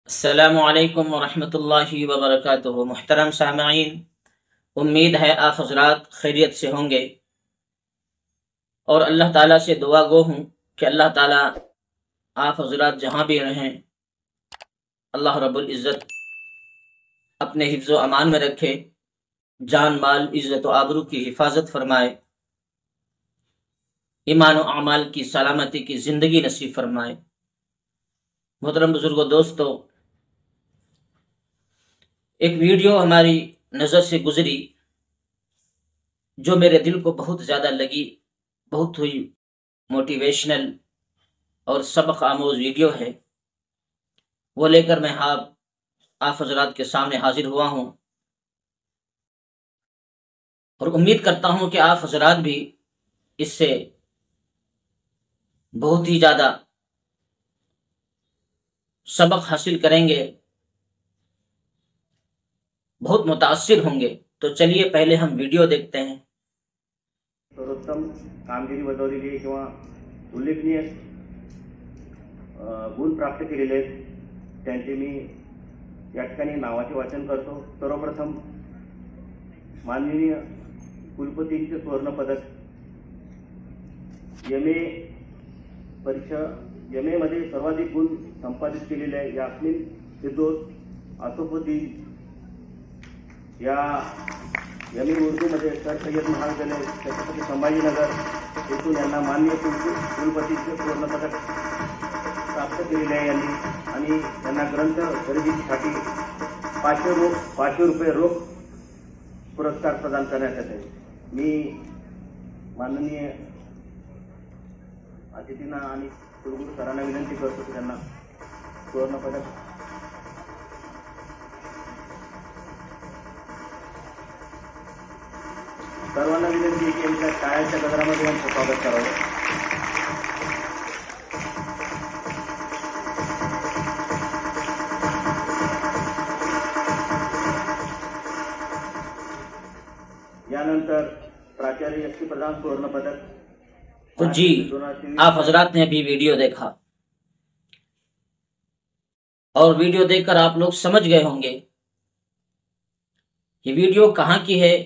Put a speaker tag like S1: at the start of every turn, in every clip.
S1: السلام علیکم ورحمۃ اللہ وبرکاتہ۔ محترم سامعین، امید ہے آپ حضرات خیریت سے ہوں گے اور اللہ تعالیٰ سے دعا گو ہوں کہ اللہ تعالیٰ آپ حضرات جہاں بھی رہیں اللہ رب العزت اپنے حفظ و امان میں رکھے، جان مال عزت و آبرو کی حفاظت فرمائے، ایمان و اعمال کی سلامتی کی زندگی نصیب فرمائے۔ محترم بزرگوں، دوستو، ایک ویڈیو ہماری نظر سے گزری جو میرے دل کو بہت زیادہ لگی، بہت ہوئی موٹیویشنل اور سبق آموز ویڈیو ہے، وہ لے کر میں آپ حضرات کے سامنے حاضر ہوا ہوں اور امید کرتا ہوں کہ آپ حضرات بھی اس سے بہت ہی زیادہ سبق حاصل کریں گے، بہت متاثر ہوں گے۔ تو چلیے پہلے ہم ویڈیو دیکھتے ہیں۔
S2: सर्वोत्तम कामगिरी बजावलेली किंवा उल्लेखनीय गुण प्राप्त केलेले आहेत त्यांचे मी या ठिकाणी नावाचे वाचन करतो। सर्वप्रथम माननीय कुलपतींचे सुवर्ण पदक, एम.ए. परीक्षा एम.ए. मध्ये सर्वाधिक गुण संपादित केलेले आहे यास्मिन फिरदौस आसफुद्दीन, या एम.ए. उर्दूमध्ये सर सय्यद महाविद्यालय छत्रपती संभाजीनगर येथून यांना माननीय कुलपतीचे सुवर्ण पदक प्राप्त केलेले आहे यांनी, आणि त्यांना ग्रंथ खरेदीसाठी 500 रुपये रोख पुरस्कार प्रदान करण्यात येत आहे। मी माननीय अतिथींना आणि कुलगुरू सरांना विनंती करतो की त्यांना सुवर्ण पदक सर्वांना विनंती आहे की यांच्या टाळ्यांच्या गजरामध्ये यांचं स्वागत करावं। यानंतर प्राचार्य एस.टी. प्रधान सुवर्ण पदक।
S1: تو جی، آپ حضرات نے ابھی ویڈیو دیکھا اور ویڈیو دیکھ کر آپ لوگ سمجھ گئے ہوں گے یہ ویڈیو کہاں کی ہے۔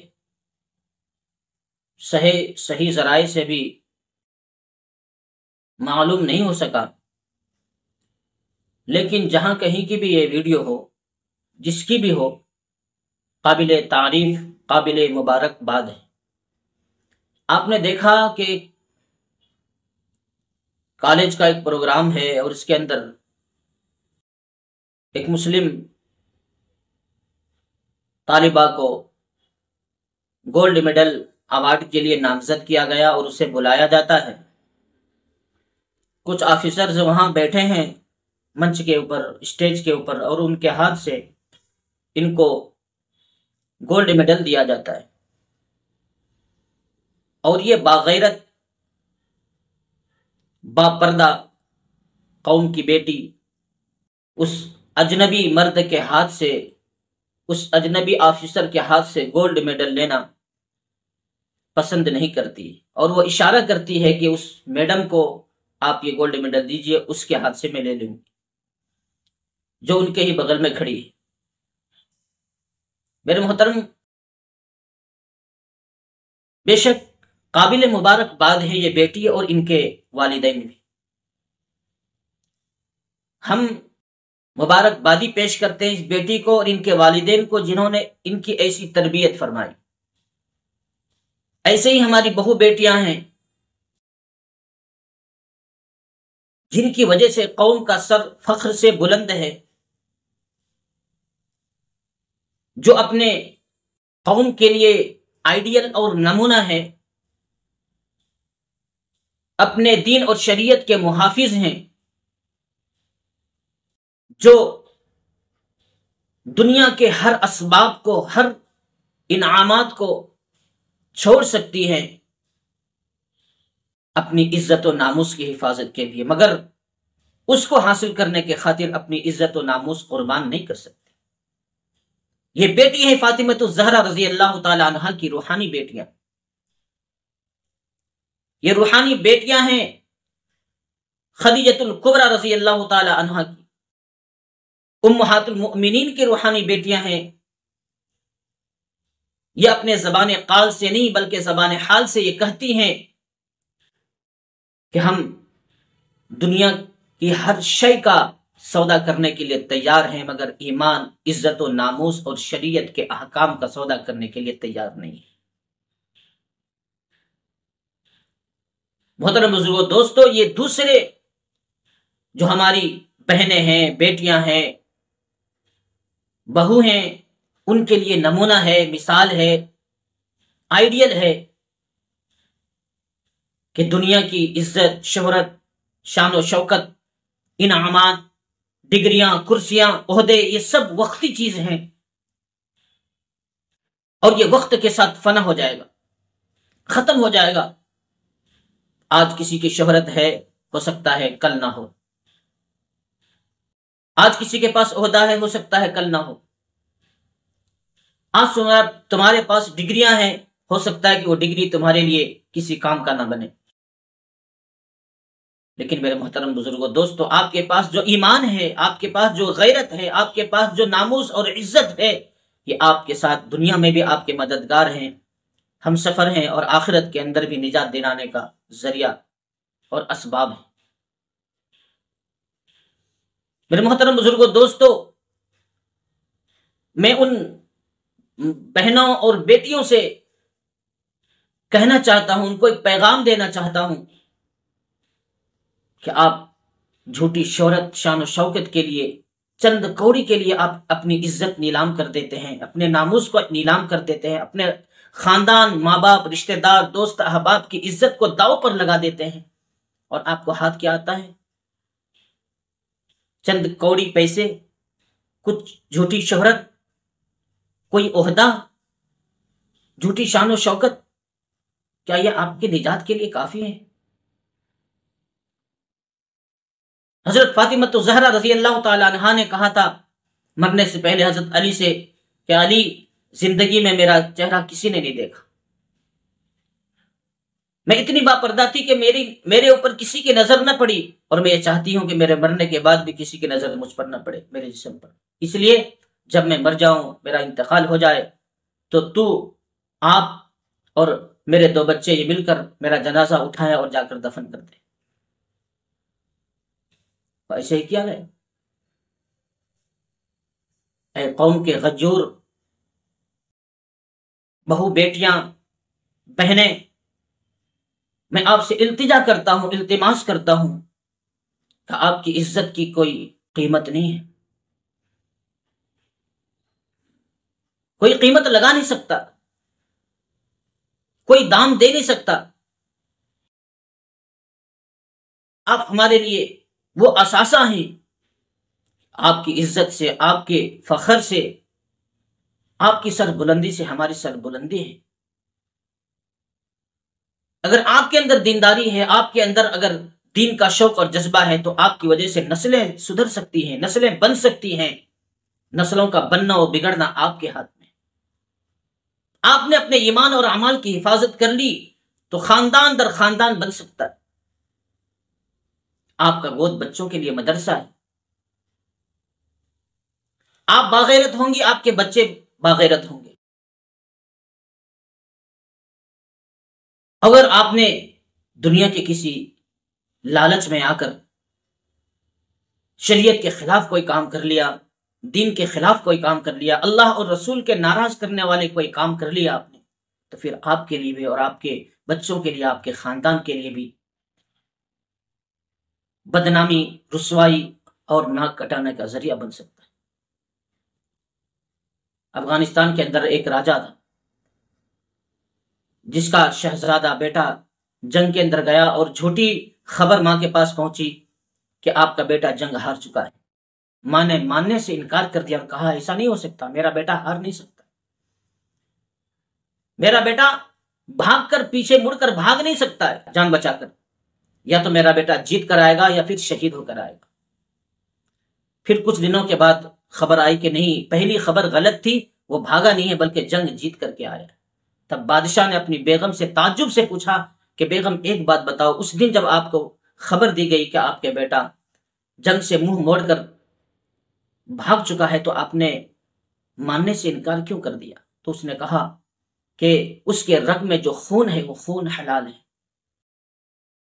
S1: صحیح ذرائع سے بھی معلوم نہیں ہو سکا، لیکن جہاں کہیں کی بھی یہ ویڈیو ہو، جس کی بھی ہو، قابل تعریف، قابل مبارکباد ہے۔ آپ نے دیکھا کہ کالج کا ایک پروگرام ہے اور اس کے اندر ایک مسلم طالبہ کو گولڈ میڈل ایوارڈ کے لیے نامزد کیا گیا اور اسے بلایا جاتا ہے۔ کچھ آفیسرز وہاں بیٹھے ہیں منچ کے اوپر، اسٹیج کے اوپر، اور ان کے ہاتھ سے ان کو گولڈ میڈل دیا جاتا ہے، اور یہ باغیرت با پردہ قوم کی بیٹی اس اجنبی مرد کے ہاتھ سے، اس اجنبی آفیسر کے ہاتھ سے گولڈ میڈل لینا پسند نہیں کرتی، اور وہ اشارہ کرتی ہے کہ اس میڈم کو آپ یہ گولڈ میڈل دیجئے، اس کے ہاتھ سے میں لے لوں، جو ان کے ہی بغل میں کھڑی ہے۔ میرے محترم، بے شک قابل مبارکباد ہے یہ بیٹی اور ان کے والدین بھی۔ ہم مبارکبادی پیش کرتے ہیں اس بیٹی کو اور ان کے والدین کو جنہوں نے ان کی ایسی تربیت فرمائی۔ ایسے ہی ہماری بہو بیٹیاں ہیں جن کی وجہ سے قوم کا سر فخر سے بلند ہے، جو اپنے قوم کے لیے آئیڈیل اور نمونہ ہے، اپنے دین اور شریعت کے محافظ ہیں، جو دنیا کے ہر اسباب کو، ہر انعامات کو چھوڑ سکتی ہیں اپنی عزت و ناموس کی حفاظت کے لیے، مگر اس کو حاصل کرنے کے خاطر اپنی عزت و ناموس قربان نہیں کر سکتی۔ یہ بیٹی ہے فاطمہ الزہرا رضی اللہ تعالی عنہا کی روحانی بیٹیاں، یہ روحانی بیٹیاں ہیں خدیجۃ الکبریٰ رضی اللہ تعالی عنہا کی، उम्महात मुमिनीन की रूहानी बेटियां हैं, ये अपने ज़बान क़ाल से नहीं बल्कि ज़बान हाल से ये कहती हैं कि हम दुनिया की हर शय का सौदा करने के लिए तैयार हैं, मगर ईमान, इज्जत और नामूस और शरीयत के अहकाम का सौदा करने के लिए तैयार नहीं है। मोहतरम बुजुर्गों, दोस्तों, ये दूसरे जो हमारी बहनें हैं, बेटियां हैं, बहू हैं, उनके लिए नमूना है, मिसाल है, आइडियल है कि दुनिया की इज्जत, शोहरत, शान और शौकत, इनामात, डिग्रियां, कुर्सियां, ओहदे, ये सब वक्ती चीज हैं और ये वक्त के साथ फना हो जाएगा, खत्म हो जाएगा। आज किसी की शोहरत है, हो सकता है कल ना हो। आज किसी के पास ओहदा है, हो सकता है कल ना हो। आज तुम्हारे पास डिग्रियां हैं, हो सकता है कि वो डिग्री तुम्हारे लिए किसी काम का ना बने। लेकिन मेरे मोहतरम बुजुर्गों, दोस्तों, आपके पास जो ईमान है, आपके पास जो गैरत है, आपके पास जो नामूस और इज्जत है, ये आपके साथ दुनिया में भी आपके मददगार हैं, हम सफर हैं और आखिरत के अंदर भी निजात दिलाने का जरिया और असबाब है। मेरे मोहतरम बुजुर्गों, दोस्तों, मैं उन बहनों और बेटियों से कहना चाहता हूं, उनको एक पैगाम देना चाहता हूं कि आप झूठी शोहरत, शान और शौकत के लिए, चंद कौड़ी के लिए आप अपनी इज्जत नीलाम कर देते हैं, अपने नामूस को नीलाम कर देते हैं, अपने खानदान, माँ बाप, रिश्तेदार, दोस्त, अहबाब की इज्जत को दांव पर लगा देते हैं। और आपको हाथ क्या आता है? चंद कौड़ी पैसे, कुछ झूठी शोहरत, कोई ओहदा, झूठी शान और शौकत, क्या यह आपकी निजात के लिए काफी है? हजरत फातिमा तो ज़हरा रज़ी अल्लाह ताला अन्हा ने कहा था मरने से पहले हजरत अली से कि अली, जिंदगी में मेरा चेहरा किसी ने नहीं देखा, मैं इतनी बापर्दा थी कि मेरे ऊपर किसी की नजर न पड़ी, और मैं ये चाहती हूं कि मेरे मरने के बाद भी किसी की नजर मुझ पर न पड़े, मेरे जिस्म पर। इसलिए जब मैं मर जाऊं, मेरा इंतकाल हो जाए, तो तू, आप और मेरे 2 बच्चे ये मिलकर मेरा जनाजा उठाए और जाकर दफन कर दे। ऐसे ही किया गया। ऐ कौम के गज्जूर बहू, बेटियां, बहनें, मैं आपसे इल्तिजा करता हूं, इल्तिमास करता हूं कि आपकी इज्जत की कोई कीमत नहीं है, कोई कीमत लगा नहीं सकता, कोई दाम दे नहीं सकता। आप हमारे लिए वो असासा हैं, आपकी इज्जत से, आपके फखर से, आपकी सरबुलंदी से हमारी सरबुलंदी है। अगर आपके अंदर दीनदारी है, आपके अंदर अगर दीन का शौक और जज्बा है, तो आपकी वजह से नस्लें सुधर सकती हैं, नस्लें बन सकती हैं। नस्लों का बनना और बिगड़ना आपके हाथ में। आपने अपने ईमान और अमाल की हिफाजत कर ली तो खानदान दर खानदान बन सकता है। आपका गोद बच्चों के लिए मदरसा है। आप बागैरत होंगी, आपके बच्चे बागैरत होंगे। अगर आपने दुनिया के किसी लालच में आकर शरीयत के खिलाफ कोई काम कर लिया, दीन के खिलाफ कोई काम कर लिया, अल्लाह और रसूल के नाराज करने वाले कोई काम कर लिया आपने, तो फिर आपके लिए भी और आपके बच्चों के लिए, आपके खानदान के लिए भी बदनामी, रुसवाई और नाक कटाने का जरिया बन सकता है। अफगानिस्तान के अंदर एक राजा था जिसका शहजादा बेटा जंग के अंदर गया और झूठी खबर मां के पास पहुंची कि आपका बेटा जंग हार चुका है। मां ने मानने से इनकार कर दिया और कहा, ऐसा नहीं हो सकता, मेरा बेटा हार नहीं सकता, मेरा बेटा भागकर, पीछे मुड़कर भाग नहीं सकता है जान बचाकर, या तो मेरा बेटा जीत कर आएगा या फिर शहीद होकर आएगा। फिर कुछ दिनों के बाद खबर आई कि नहीं, पहली खबर गलत थी, वो भागा नहीं है बल्कि जंग जीत करके आया। तब बादशाह ने अपनी बेगम से ताज्जुब से पूछा कि बेगम, एक बात बताओ, उस दिन जब आपको खबर दी गई कि आपके बेटा जंग से मुंह मोड़कर بھاگ چکا ہے تو آپ نے ماننے سے انکار کیوں کر دیا؟ تو اس نے کہا کہ اس کے رگ میں جو خون ہے وہ خون حلال ہے،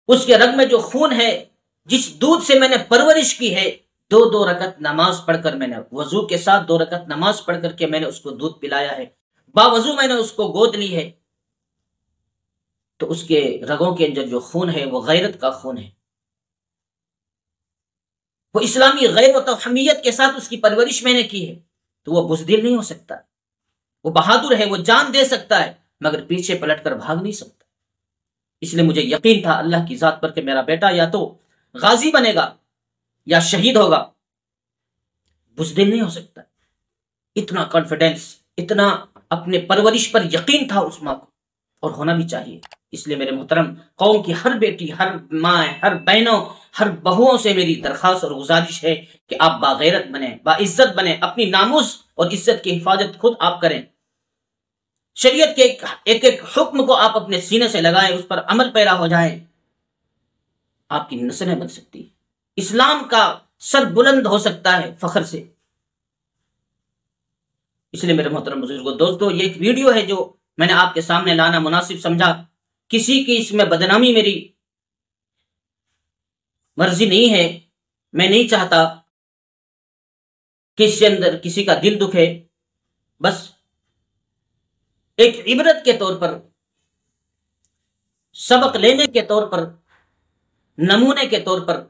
S1: اس کے رگ میں جو خون ہے، جس دودھ سے میں نے پرورش کی ہے، 2 رکعت نماز پڑھ کر میں نے وضو کے ساتھ 2 رکعت نماز پڑھ کر کے میں نے اس کو دودھ پلایا ہے، باوضو میں نے اس کو گود لی ہے، تو اس کے رگوں کے اندر جو خون ہے وہ غیرت کا خون ہے، وہ اسلامی غیرت و حمیت کے ساتھ اس کی پرورش میں نے کی ہے، تو وہ بزدل نہیں ہو سکتا، وہ بہادر ہے، وہ جان دے سکتا ہے مگر پیچھے پلٹ کر بھاگ نہیں سکتا۔ اس لیے مجھے یقین تھا اللہ کی ذات پر کہ میرا بیٹا یا تو غازی بنے گا یا شہید ہوگا، بزدل نہیں ہو سکتا۔ اتنا کانفیڈنس، اتنا اپنے پرورش پر یقین تھا اس ماں کو، اور ہونا بھی چاہیے۔ اس لیے میرے محترم قوم کی ہر بیٹی، ہر ماں، ہر بہنوں، ہر بہوؤں سے میری درخواست اور گزارش ہے کہ آپ باغیرت بنیں، باعزت بنیں، اپنی ناموس اور عزت کی حفاظت خود آپ کریں، شریعت کے ایک ایک حکم کو آپ اپنے سینے سے لگائیں، اس پر عمل پیرا ہو جائیں، آپ کی نسلیں بن سکتی ہیں، اسلام کا سر بلند ہو سکتا ہے فخر سے۔ اس لیے میرے محترم بزرگوں، دوستو، یہ ایک ویڈیو ہے جو میں نے آپ کے سامنے لانا مناسب سمجھا۔ کسی کی اس میں بدنامی میری مرضی نہیں ہے، میں نہیں چاہتا کہ اس کے اندر کسی کا دل دکھے، بس ایک عبرت کے طور پر، سبق لینے کے طور پر، نمونے کے طور پر،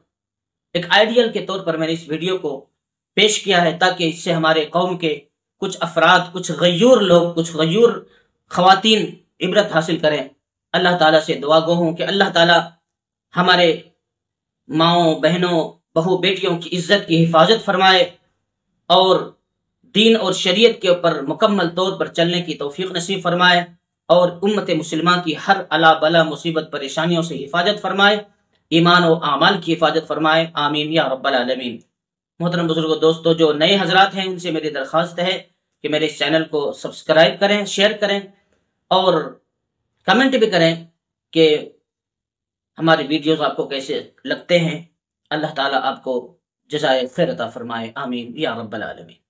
S1: ایک آئیڈیل کے طور پر میں نے اس ویڈیو کو پیش کیا ہے، تاکہ اس سے ہمارے قوم کے کچھ افراد، کچھ غیور لوگ، کچھ غیور خواتین عبرت حاصل کریں۔ اللہ تعالیٰ سے دعا گو ہوں کہ اللہ تعالیٰ ہمارے ماؤں، بہنوں، بہو بیٹیوں کی عزت کی حفاظت فرمائے، اور دین اور شریعت کے اوپر مکمل طور پر چلنے کی توفیق نصیب فرمائے، اور امت مسلمہ کی ہر الا بلا مصیبت پریشانیوں سے حفاظت فرمائے، ایمان و اعمال کی حفاظت فرمائے، آمین یا رب العالمین۔ محترم بزرگوں، دوستو، جو نئے حضرات ہیں ان سے میری درخواست ہے کہ میرے اس چینل کو سبسکرائب کریں، شیئر کریں، اور کمنٹ بھی کریں کہ ہمارے ویڈیوز آپ کو کیسے لگتے ہیں۔ اللہ تعالیٰ آپ کو جزائے خیر عطا فرمائے، آمین یا رب العالمین۔